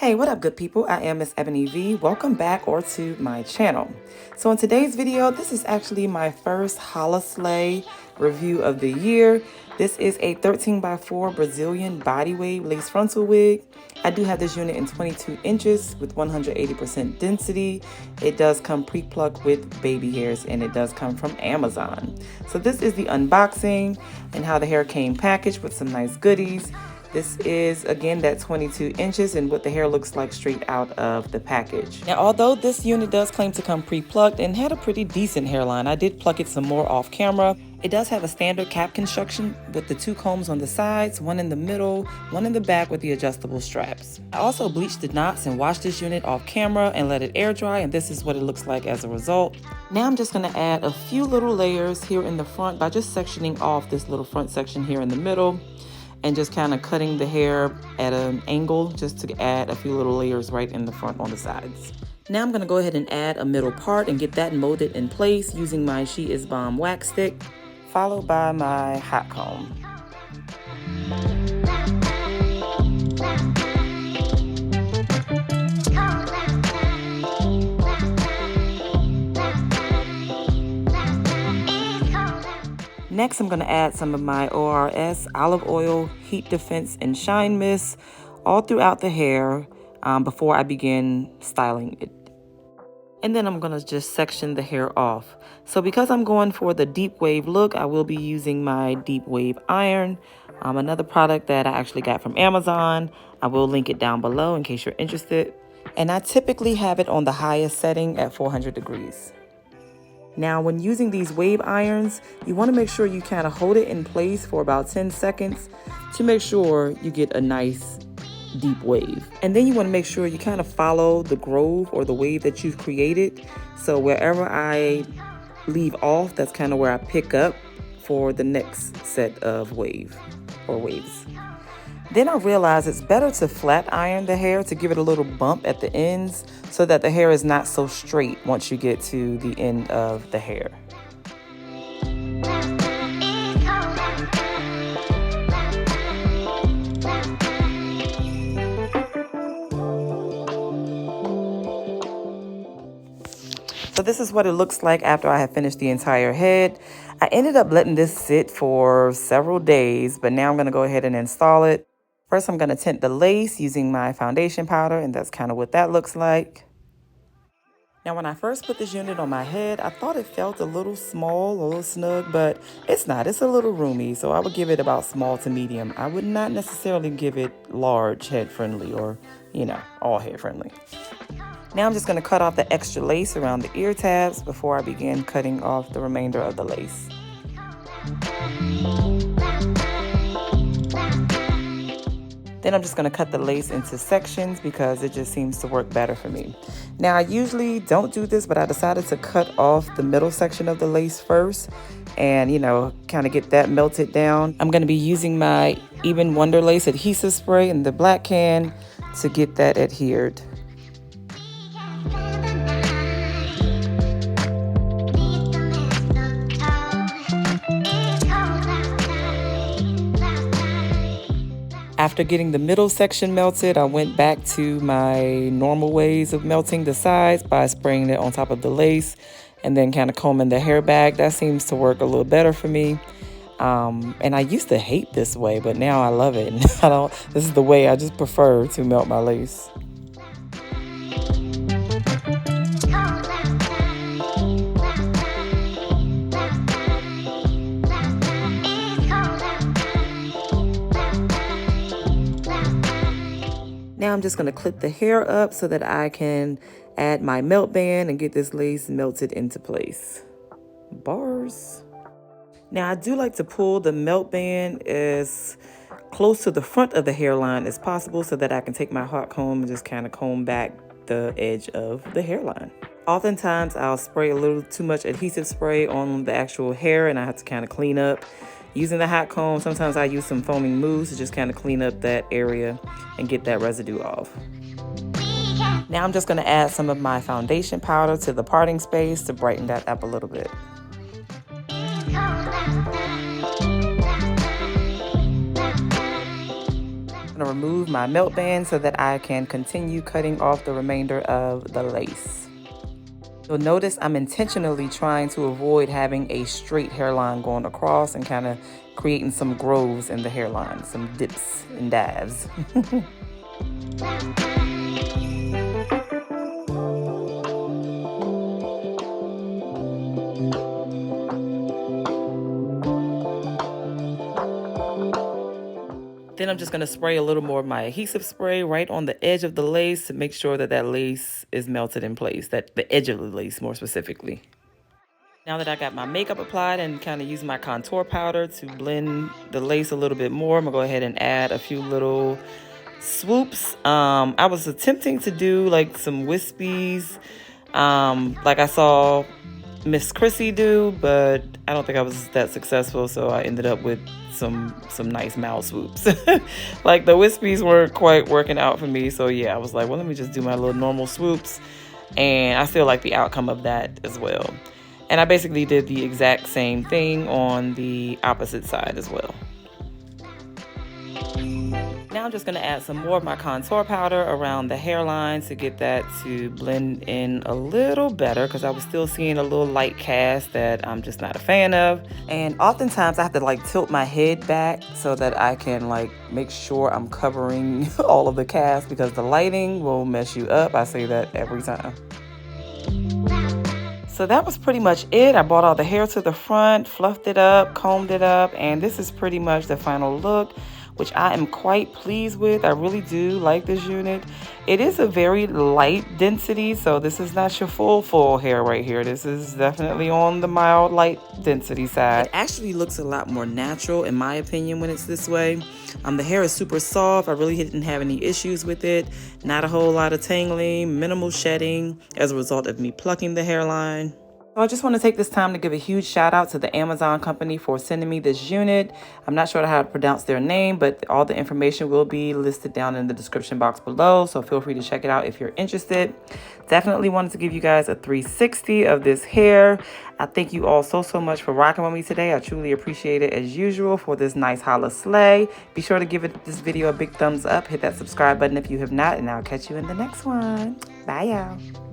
Hey, what up good people? I am MsEbonyVee. Welcome back or to my channel. So in today's video, this is actually my first HOLI-SLAY review of the year. This is a 13x4 Brazilian body wave lace frontal wig. I do have this unit in 22 inches with 180% density. It does come pre-plucked with baby hairs and it does come from Amazon. So this is the unboxing and how the hair came packaged with some nice goodies. This is, again, that 22 inches and what the hair looks like straight out of the package. Now, although this unit does claim to come pre-plucked and had a pretty decent hairline, I did pluck it some more off camera. It does have a standard cap construction with the 2 combs on the sides, 1 in the middle, 1 in the back with the adjustable straps. I also bleached the knots and washed this unit off camera and let it air dry, and this is what it looks like as a result. Now I'm just going to add a few little layers here in the front by just sectioning off this little front section here in the middle, and just kind of cutting the hair at an angle just to add a few little layers right in the front on the sides. Now I'm going to go ahead and add a middle part and get that molded in place using my She Is Bomb wax stick, followed by my hot comb. Next, I'm going to add some of my ORS olive oil, heat defense, and shine mist all throughout the hair before I begin styling it. And then I'm going to just section the hair off. So because I'm going for the deep wave look, I will be using my deep wave iron, another product that I actually got from Amazon. I will link it down below in case you're interested. And I typically have it on the highest setting at 400 degrees. Now, when using these wave irons, you want to make sure you kind of hold it in place for about 10 seconds to make sure you get a nice deep wave. And then you want to make sure you kind of follow the groove or the wave that you've created. So wherever I leave off, that's kind of where I pick up for the next set of wave or waves. Then I realized it's better to flat iron the hair to give it a little bump at the ends so that the hair is not so straight once you get to the end of the hair. So this is what it looks like after I have finished the entire head. I ended up letting this sit for several days, but now I'm going to go ahead and install it. First, I'm going to tint the lace using my foundation powder, and that's kind of what that looks like. Now, when I first put this unit on my head, I thought it felt a little small, a little snug, but it's not. It's a little roomy, so I would give it about small to medium. I would not necessarily give it large head friendly or, you know, all head friendly. Now I'm just going to cut off the extra lace around the ear tabs before I begin cutting off the remainder of the lace. Then I'm just going to cut the lace into sections because it just seems to work better for me. Now, I usually don't do this, but I decided to cut off the middle section of the lace first and, you know, kind of get that melted down. I'm going to be using my Even Wonder Lace adhesive spray in the black can to get that adhered. After getting the middle section melted, I went back to my normal ways of melting the sides by spraying it on top of the lace and then kind of combing the hair back. That seems to work a little better for me. And I used to hate this way, but now I love it. This is the way I just prefer to melt my lace. Now I'm just going to clip the hair up so that I can add my melt band and get this lace melted into place. Bars. Now I do like to pull the melt band as close to the front of the hairline as possible so that I can take my hot comb and just kind of comb back the edge of the hairline. Oftentimes I'll spray a little too much adhesive spray on the actual hair and I have to kind of clean up. Using the hot comb, sometimes I use some foaming mousse to just kind of clean up that area and get that residue off. Now I'm just going to add some of my foundation powder to the parting space to brighten that up a little bit. going to remove my melt band so that I can continue cutting off the remainder of the lace. You'll notice I'm intentionally trying to avoid having a straight hairline going across and kind of creating some grooves in the hairline, some dips and dives. Then I'm just going to spray a little more of my adhesive spray right on the edge of the lace to make sure that that lace is melted in place, that the edge of the lace more specifically. Now that I got my makeup applied and kind of using my contour powder to blend the lace a little bit more, I'm going to go ahead and add a few little swoops. I was attempting to do like some wispies, like I saw Miss Chrissy do, but I don't think I was that successful, so I ended up with some nice mouth swoops. Like the wispies weren't quite working out for me, so yeah, I was like, well, let me just do my little normal swoops, and I still like the outcome of that as well. And I basically did the exact same thing on the opposite side as well. Now I'm just going to add some more of my contour powder around the hairline to get that to blend in a little better, because I was still seeing a little light cast that I'm just not a fan of. And oftentimes I have to like tilt my head back so that I can like make sure I'm covering all of the cast, because the lighting will mess you up. I say that every time. So that was pretty much it. I brought all the hair to the front, fluffed it up, combed it up, and this is pretty much the final look, which I am quite pleased with. I really do like this unit. It is a very light density, so this is not your full hair right here. This is definitely on the mild light density side. It actually looks a lot more natural in my opinion when it's this way. The hair is super soft. I really didn't have any issues with it. Not a whole lot of tangling, minimal shedding as a result of me plucking the hairline. So I just want to take this time to give a huge shout out to the Amazon company for sending me this unit. I'm not sure how to pronounce their name, but all the information will be listed down in the description box below. So feel free to check it out if you're interested. Definitely wanted to give you guys a 360 of this hair. I thank you all so much for rocking with me today. I truly appreciate it as usual for this nice HOLI-SLAY. Be sure to give this video a big thumbs up. Hit that subscribe button if you have not, and I'll catch you in the next one. Bye, y'all.